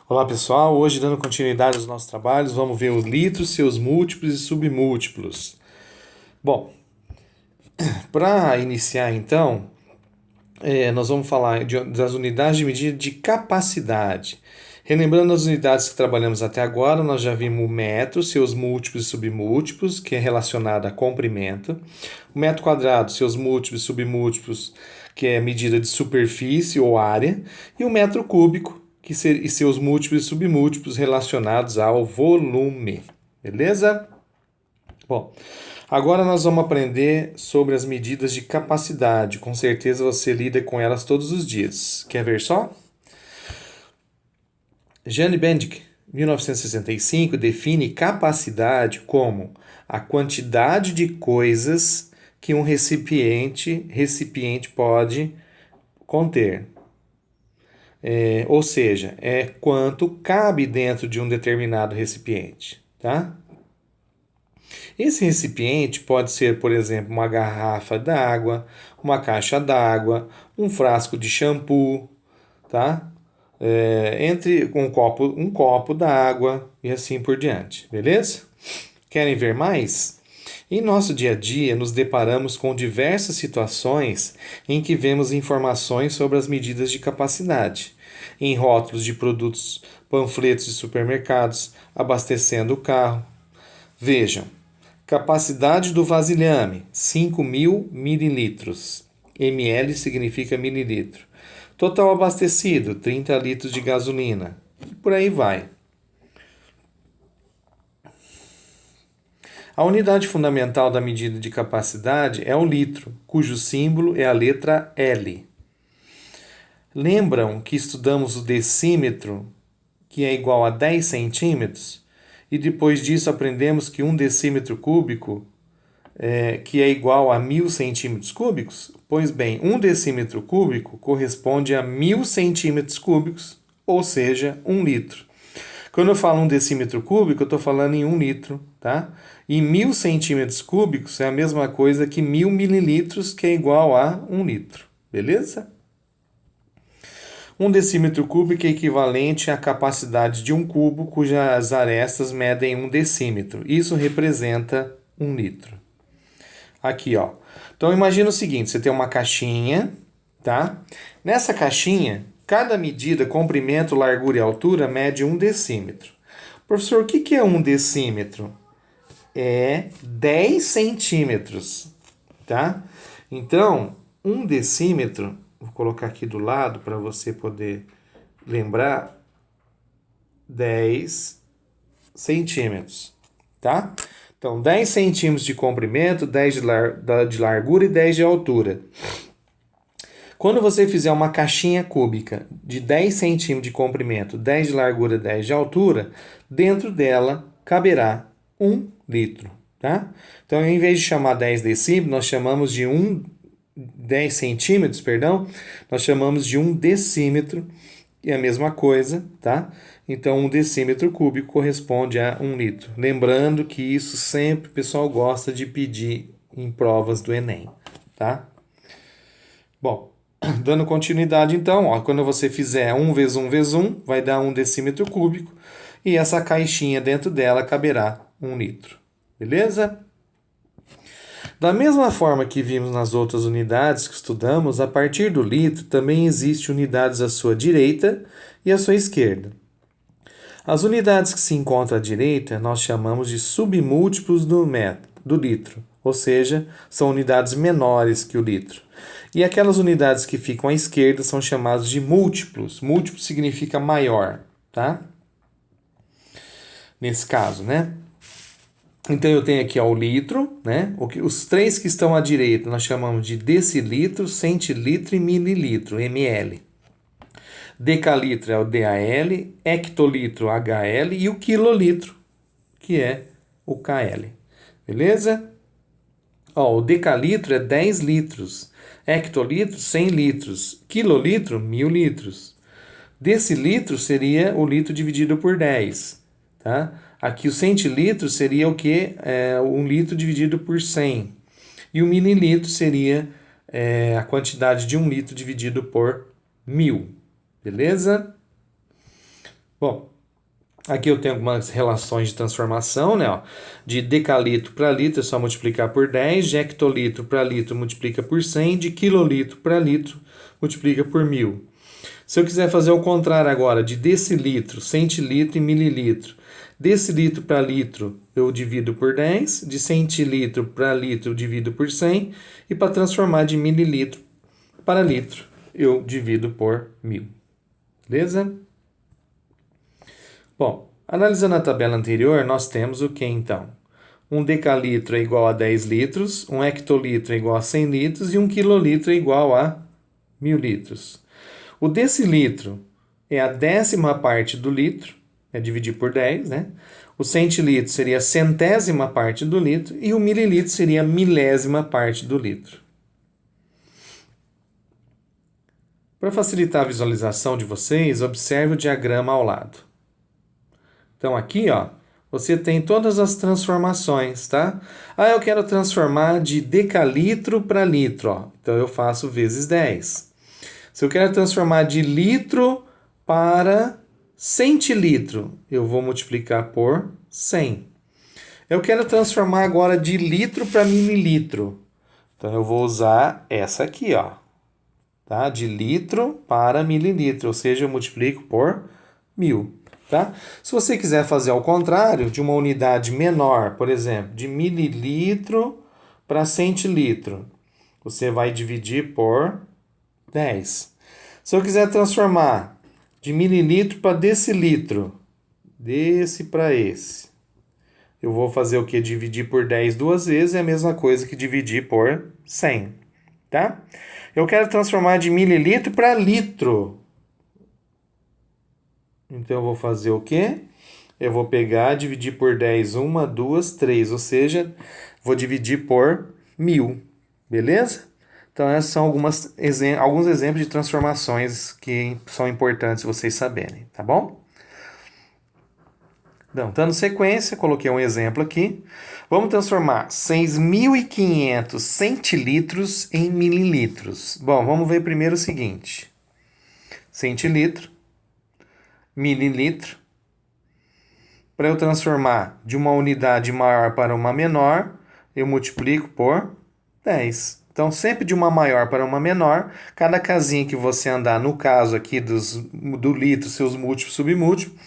Olá pessoal, hoje dando continuidade aos nossos trabalhos, vamos ver os litros, seus múltiplos e submúltiplos. Bom, para iniciar então, nós vamos falar das unidades de medida de capacidade. Relembrando as unidades que trabalhamos até agora, nós já vimos o metro, seus múltiplos e submúltiplos, que é relacionado a comprimento. O metro quadrado, seus múltiplos e submúltiplos, que é medida de superfície ou área. E o metro cúbico, e seus múltiplos e submúltiplos relacionados ao volume. Beleza? Bom, agora nós vamos aprender sobre as medidas de capacidade. Com certeza você lida com elas todos os dias. Quer ver só? Jean Bendick, 1965, define capacidade como a quantidade de coisas que um recipiente pode conter. Ou seja, é quanto cabe dentro de um determinado recipiente, tá? Esse recipiente pode ser, por exemplo, uma garrafa d'água, uma caixa d'água, um frasco de shampoo, tá? Entre um copo d'água e assim por diante, beleza? Querem ver mais? Em nosso dia a dia, nos deparamos com diversas situações em que vemos informações sobre as medidas de capacidade, em rótulos de produtos, panfletos de supermercados, abastecendo o carro. Vejam, capacidade do vasilhame, 5.000 mililitros. ml significa mililitro. Total abastecido, 30 litros de gasolina. E por aí vai. A unidade fundamental da medida de capacidade é o litro, cujo símbolo é a letra L. Lembram que estudamos o decímetro, que é igual a 10 centímetros? E depois disso aprendemos que um decímetro cúbico que é igual a 1.000 centímetros cúbicos? Pois bem, um decímetro cúbico corresponde a 1.000 centímetros cúbicos, ou seja, 1 litro. Quando eu falo um decímetro cúbico, eu estou falando em 1 litro, tá? E 1.000 centímetros cúbicos é a mesma coisa que 1.000 mililitros, que é igual a 1 litro, beleza? Um decímetro cúbico é equivalente à capacidade de um cubo cujas arestas medem 1 decímetro. Isso representa 1 litro. Aqui, ó. Então imagina o seguinte, você tem uma caixinha, tá? Nessa caixinha, cada medida, comprimento, largura e altura, mede 1 decímetro. Professor, o que é 1 decímetro? É 10 centímetros, tá? Então, 1 decímetro, vou colocar aqui do lado para você poder lembrar, 10 centímetros, tá? Então, 10 centímetros de comprimento, 10 de largura e 10 de altura. Quando você fizer uma caixinha cúbica de 10 centímetros de comprimento, 10 de largura e 10 de altura, dentro dela caberá 1 litro, tá? Então, em vez de chamar 10 decímetros, nós chamamos de 10 centímetros, perdão, nós chamamos de 1 decímetro, e a mesma coisa, tá? Então, 1 decímetro cúbico corresponde a 1 litro. Lembrando que isso sempre o pessoal gosta de pedir em provas do Enem, tá? Bom, dando continuidade então, ó, quando você fizer 1 vezes 1 vezes 1, vai dar 1 decímetro cúbico, e essa caixinha dentro dela caberá 1 litro. Beleza? Da mesma forma que vimos nas outras unidades que estudamos, a partir do litro também existem unidades à sua direita e à sua esquerda. As unidades que se encontram à direita nós chamamos de submúltiplos do litro, ou seja, são unidades menores que o litro. E aquelas unidades que ficam à esquerda são chamadas de múltiplos. Múltiplo significa maior, tá? Nesse caso, né? Então eu tenho aqui ó, o litro, né? Os três que estão à direita nós chamamos de decilitro, centilitro e mililitro, ml. Decalitro é o DAL, hectolitro HL e o quilolitro, que é o KL. Beleza? Ó, o decalitro é 10 litros, hectolitro 100 litros, quilolitro 1.000 litros. Decilitro seria o litro dividido por 10, tá? Aqui o centilitro seria o que? 1 litro dividido por 100. E o mililitro seria a quantidade de 1 litro dividido por 1.000. Beleza? Bom, aqui eu tenho algumas relações de transformação, né? Ó. De decalitro para litro é só multiplicar por 10, de hectolitro para litro multiplica por 100, de quilolitro para litro multiplica por 1000. Se eu quiser fazer o contrário agora, de decilitro, centilitro e mililitro. Decilitro para litro eu divido por 10, de centilitro para litro eu divido por 100, e para transformar de mililitro para litro eu divido por 1000. Beleza? Bom, analisando a tabela anterior, nós temos o que então? Um decalitro é igual a 10 litros, um hectolitro é igual a 100 litros e um quilolitro é igual a 1000 litros. O decilitro é a décima parte do litro, é dividir por 10, né? O centilitro seria a centésima parte do litro e o mililitro seria a milésima parte do litro. Para facilitar a visualização de vocês, observe o diagrama ao lado. Então aqui, ó, você tem todas as transformações, tá? Ah, eu quero transformar de decalitro para litro, ó. Então eu faço vezes 10. Se eu quero transformar de litro para centilitro, eu vou multiplicar por 100. Eu quero transformar agora de litro para mililitro. Então eu vou usar essa aqui, ó. Tá? De litro para mililitro, ou seja, eu multiplico por 1000. Tá? Se você quiser fazer ao contrário, de uma unidade menor, por exemplo, de mililitro para centilitro, você vai dividir por 10. Se eu quiser transformar de mililitro para decilitro, desse para esse, eu vou fazer o que? Dividir por 10 duas vezes é a mesma coisa que dividir por 100. Tá? Eu quero transformar de mililitro para litro. Então eu vou fazer o quê? Eu vou pegar, dividir por 10, 1, 2, 3, ou seja, vou dividir por 1000. Beleza? Então, esses são alguns exemplos de transformações que são importantes vocês saberem, tá bom? Então, dando sequência, coloquei um exemplo aqui. Vamos transformar 6.500 centilitros em mililitros. Bom, vamos ver primeiro o seguinte. Centilitro, mililitro. Para eu transformar de uma unidade maior para uma menor, eu multiplico por 10. Então, sempre de uma maior para uma menor, cada casinha que você andar, no caso aqui do litro, seus múltiplos, submúltiplos,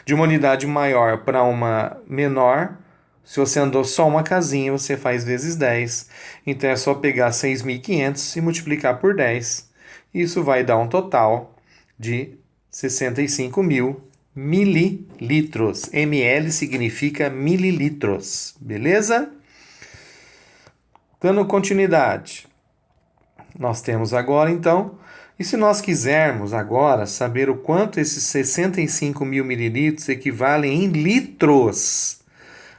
de uma unidade maior para uma menor, se você andou só uma casinha, você faz vezes 10. Então, é só pegar 6.500 e multiplicar por 10. Isso vai dar um total de 65.000 mililitros. ml significa mililitros. Beleza? Dando continuidade, nós temos agora, então, e se nós quisermos agora saber o quanto esses 65.000 mililitros equivalem em litros,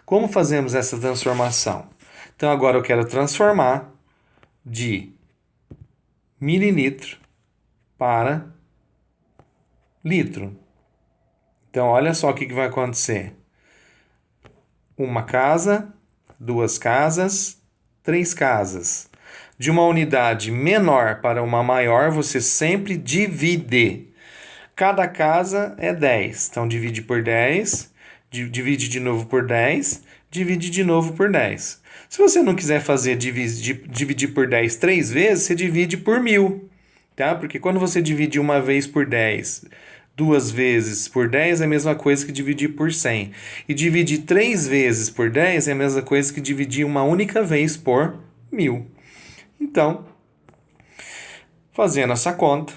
como fazemos essa transformação? Então, agora eu quero transformar de mililitro para litro. Então, olha só o que vai acontecer. Uma casa, duas casas, 3 casas. De uma unidade menor para uma maior, você sempre divide. Cada casa é 10. Então, divide por 10, divide de novo por 10, divide de novo por 10. Se você não quiser fazer dividir por 10 3 vezes, você divide por 1000. Tá? Porque quando você divide uma vez por 10, duas vezes por 10 é a mesma coisa que dividir por 100. E dividir 3 vezes por 10 é a mesma coisa que dividir uma única vez por 1000. Então, fazendo essa conta,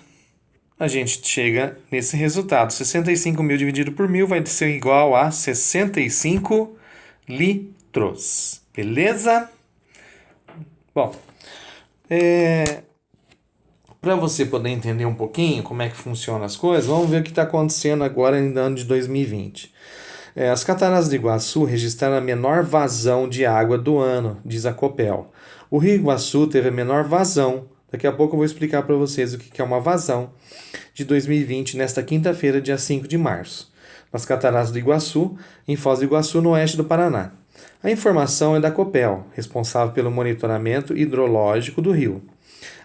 a gente chega nesse resultado. 65.000 dividido por 1000 vai ser igual a 65 litros. Beleza? Bom, para você poder entender um pouquinho como é que funcionam as coisas, vamos ver o que está acontecendo agora no ano de 2020. As cataratas do Iguaçu registraram a menor vazão de água do ano, diz a Copel. O Rio Iguaçu teve a menor vazão. Daqui a pouco eu vou explicar para vocês o que é uma vazão de 2020, nesta quinta-feira, dia 5 de março, nas cataratas do Iguaçu, em Foz do Iguaçu, no oeste do Paraná. A informação é da Copel, responsável pelo monitoramento hidrológico do rio.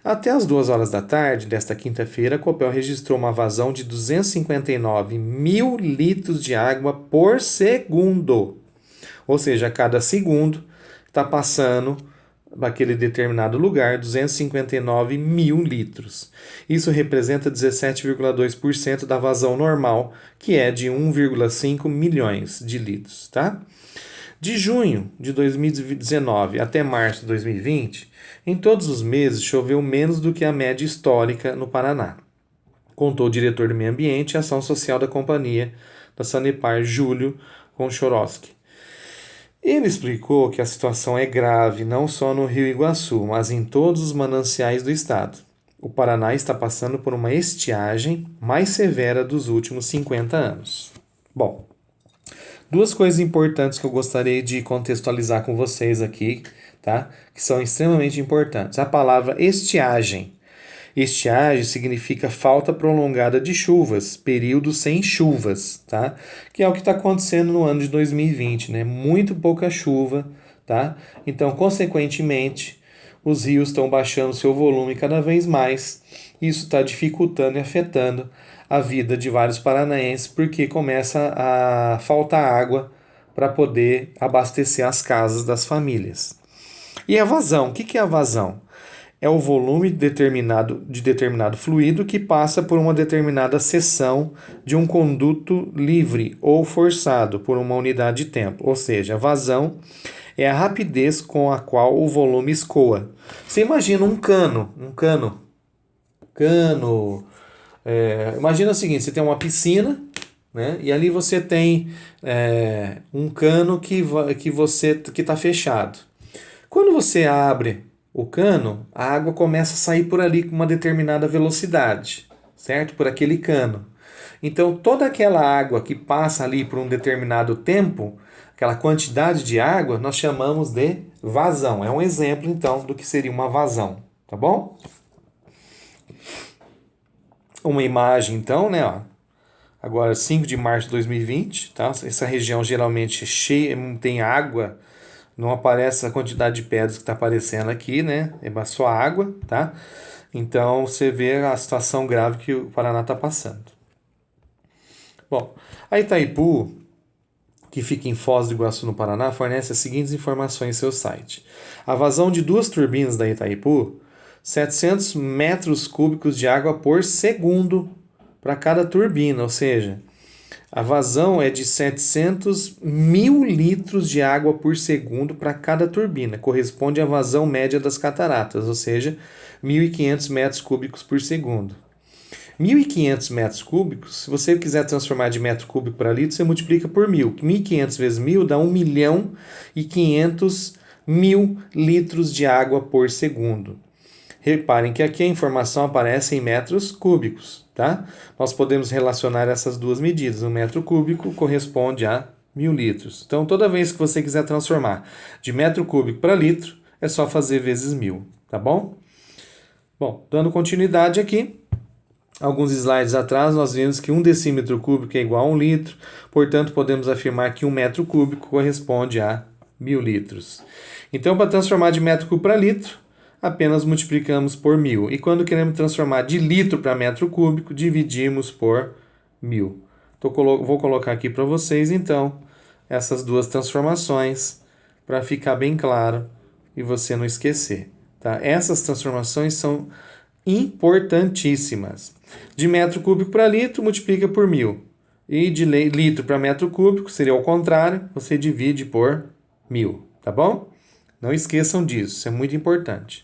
Até as 2 horas da tarde desta quinta-feira, a Copel registrou uma vazão de 259 mil litros de água por segundo. Ou seja, a cada segundo está passando daquele determinado lugar 259 mil litros. Isso representa 17,2% da vazão normal, que é de 1,5 milhões de litros, tá? De junho de 2019 até março de 2020, em todos os meses choveu menos do que a média histórica no Paraná, contou o diretor do Meio Ambiente e Ação Social da companhia da Sanepar, Júlio Konchorowski. Ele explicou que a situação é grave não só no Rio Iguaçu, mas em todos os mananciais do estado. O Paraná está passando por uma estiagem mais severa dos últimos 50 anos. Bom, duas coisas importantes que eu gostaria de contextualizar com vocês aqui, tá? Que são extremamente importantes. A palavra estiagem. Estiagem significa falta prolongada de chuvas, período sem chuvas, tá? Que é o que está acontecendo no ano de 2020, né? Muito pouca chuva, tá? Então, consequentemente, os rios estão baixando seu volume cada vez mais. Isso está dificultando e afetando a vida de vários paranaenses, porque começa a faltar água para poder abastecer as casas das famílias. E a vazão? O que é a vazão? É o volume de determinado fluido que passa por uma determinada seção de um conduto livre ou forçado por uma unidade de tempo. Ou seja, a vazão é a rapidez com a qual o volume escoa. Você imagina um cano. Imagina o seguinte, você tem uma piscina, né? E ali você tem um cano que está fechado. Quando você abre o cano, a água começa a sair por ali com uma determinada velocidade, certo? Por aquele cano. Então, toda aquela água que passa ali por um determinado tempo, aquela quantidade de água, nós chamamos de vazão. É um exemplo, então, do que seria uma vazão, tá bom? Uma imagem, então, né? Ó. Agora, 5 de março de 2020, tá? Essa região geralmente é cheia, tem água. Não aparece a quantidade de pedras que está aparecendo aqui, né? É só água, tá? Então você vê a situação grave que o Paraná está passando. Bom, a Itaipu, que fica em Foz do Iguaçu, no Paraná, fornece as seguintes informações em seu site. A vazão de 2 turbinas da Itaipu, 700 metros cúbicos de água por segundo para cada turbina, ou seja, a vazão é de 700 mil litros de água por segundo para cada turbina. Corresponde à vazão média das cataratas, ou seja, 1.500 metros cúbicos por segundo. 1.500 metros cúbicos, se você quiser transformar de metro cúbico para litro, você multiplica por 1.000. 1.500 vezes 1.000 dá 1.500.000 litros de água por segundo. Reparem que aqui a informação aparece em metros cúbicos, tá? Nós podemos relacionar essas duas medidas. Um metro cúbico corresponde a 1.000 litros. Então, toda vez que você quiser transformar de metro cúbico para litro, é só fazer vezes 1.000, tá bom? Bom, dando continuidade aqui, alguns slides atrás nós vimos que 1 decímetro cúbico é igual a 1 litro, portanto, podemos afirmar que 1 metro cúbico corresponde a 1.000 litros. Então, para transformar de metro cúbico para litro, apenas multiplicamos por 1.000. E quando queremos transformar de litro para metro cúbico, dividimos por 1.000. Vou colocar aqui para vocês, então, essas duas transformações para ficar bem claro e você não esquecer. Tá? Essas transformações são importantíssimas. De metro cúbico para litro, multiplica por 1.000. E de litro para metro cúbico, seria o contrário, você divide por 1.000. Tá bom? Não esqueçam disso, isso é muito importante.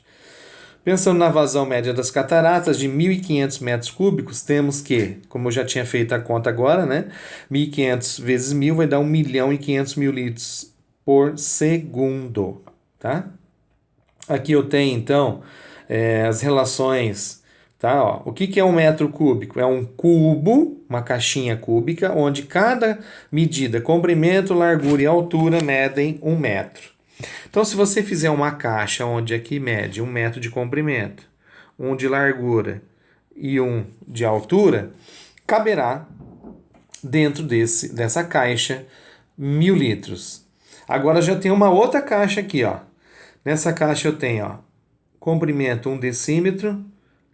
Pensando na vazão média das cataratas de 1.500 metros cúbicos, temos que, como eu já tinha feito a conta agora, né? 1.500 vezes 1.000 vai dar 1.500.000 litros por segundo, tá? Aqui eu tenho, então, as relações, tá? Ó, o que é um metro cúbico? É um cubo, uma caixinha cúbica, onde cada medida, comprimento, largura e altura medem 1 metro. Então, se você fizer uma caixa onde aqui mede 1 metro de comprimento, 1 de largura e 1 de altura, caberá dentro dessa caixa 1.000 litros. Agora já tem uma outra caixa aqui, ó. Nessa caixa eu tenho, ó, comprimento 1 decímetro,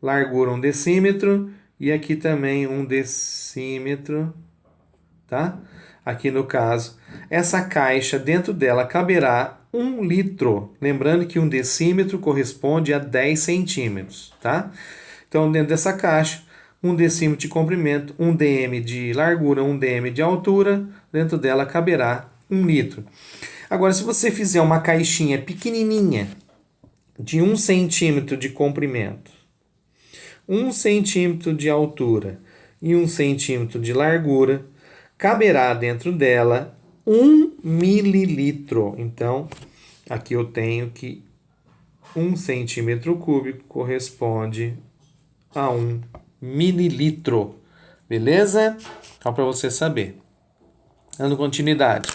largura 1 decímetro e aqui também 1 decímetro, tá? Aqui no caso, essa caixa dentro dela caberá 1 litro. Lembrando que 1 decímetro corresponde a 10 centímetros, tá? Então, dentro dessa caixa, 1 decímetro de comprimento, 1 dm de largura, 1 dm de altura, dentro dela caberá 1 litro. Agora, se você fizer uma caixinha pequenininha, de 1 centímetro de comprimento, 1 centímetro de altura e 1 centímetro de largura, caberá dentro dela 1 mililitro. Então, aqui eu tenho que 1 centímetro cúbico corresponde a 1 mililitro. Beleza? Só para você saber. Dando continuidade.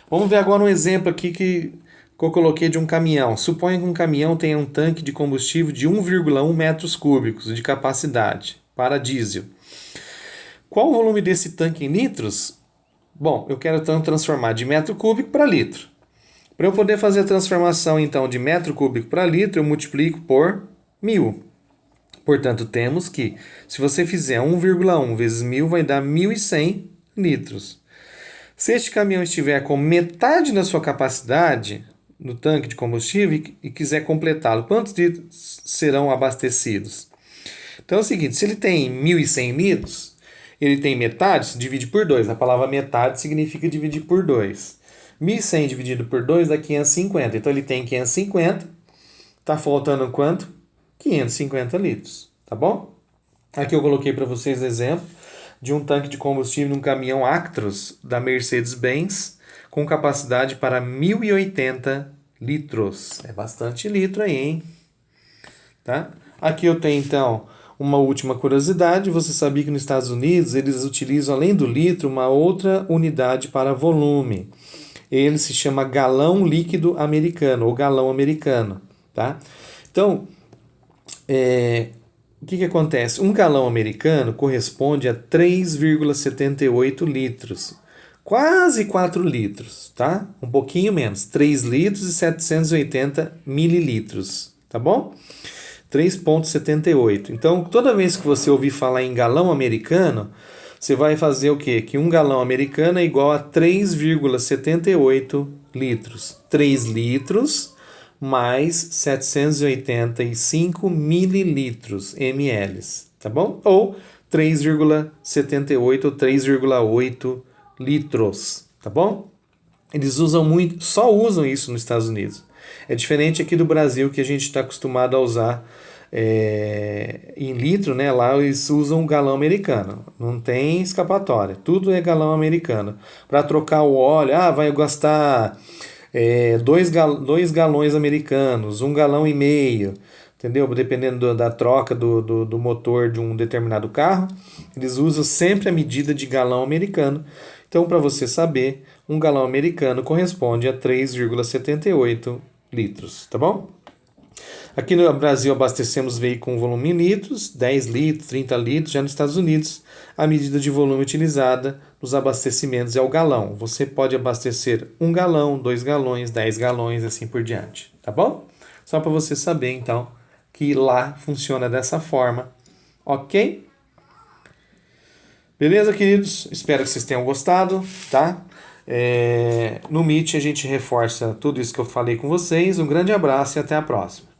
Vamos ver agora um exemplo aqui que eu coloquei de um caminhão. Suponha que um caminhão tenha um tanque de combustível de 1,1 metros cúbicos de capacidade para diesel. Qual o volume desse tanque em litros? Bom, eu quero então transformar de metro cúbico para litro. Para eu poder fazer a transformação então de metro cúbico para litro, eu multiplico por 1000. Portanto, temos que, se você fizer 1,1 vezes 1000, vai dar 1.100 litros. Se este caminhão estiver com metade da sua capacidade no tanque de combustível e quiser completá-lo, quantos litros serão abastecidos? Então é o seguinte, se ele tem 1.100 litros, ele tem metade, se divide por 2. A palavra metade significa dividir por 2. 1.100 dividido por 2 dá 550. Então ele tem 550. Está faltando quanto? 550 litros. Tá bom? Aqui eu coloquei para vocês o exemplo de um tanque de combustível num caminhão Actros da Mercedes-Benz com capacidade para 1.080 litros. É bastante litro aí, hein? Tá? Aqui eu tenho então uma última curiosidade. Você sabia que nos Estados Unidos eles utilizam, além do litro, uma outra unidade para volume. Ele se chama galão líquido americano ou galão americano. Tá? Então, o que acontece? Um galão americano corresponde a 3,78 litros. Quase 4 litros, tá? Um pouquinho menos. 3 litros e 780 mililitros, tá bom? 3,78. Então, toda vez que você ouvir falar em galão americano, você vai fazer o quê? Que um galão americano é igual a 3,78 litros. 3 litros mais 785 mililitros, ml, tá bom? Ou 3,78 ou 3,8 litros, tá bom? Eles usam muito, só usam isso nos Estados Unidos. É diferente aqui do Brasil, que a gente está acostumado a usar em litro, né? Lá eles usam o galão americano. Não tem escapatória. Tudo é galão americano. Para trocar o óleo, vai gastar 2 galões americanos, 1,5 galão, entendeu? Dependendo da troca do motor de um determinado carro, eles usam sempre a medida de galão americano. Então, para você saber, 1 galão americano corresponde a 3,78 litros, tá bom? Aqui no Brasil abastecemos veículos com volume em litros, 10 litros, 30 litros. Já nos Estados Unidos, a medida de volume utilizada nos abastecimentos é o galão. Você pode abastecer 1 galão, 2 galões, 10 galões, assim por diante, tá bom? Só para você saber, então, que lá funciona dessa forma, ok? Beleza, queridos? Espero que vocês tenham gostado, tá? No Meet a gente reforça tudo isso que eu falei com vocês. Um grande abraço e até a próxima.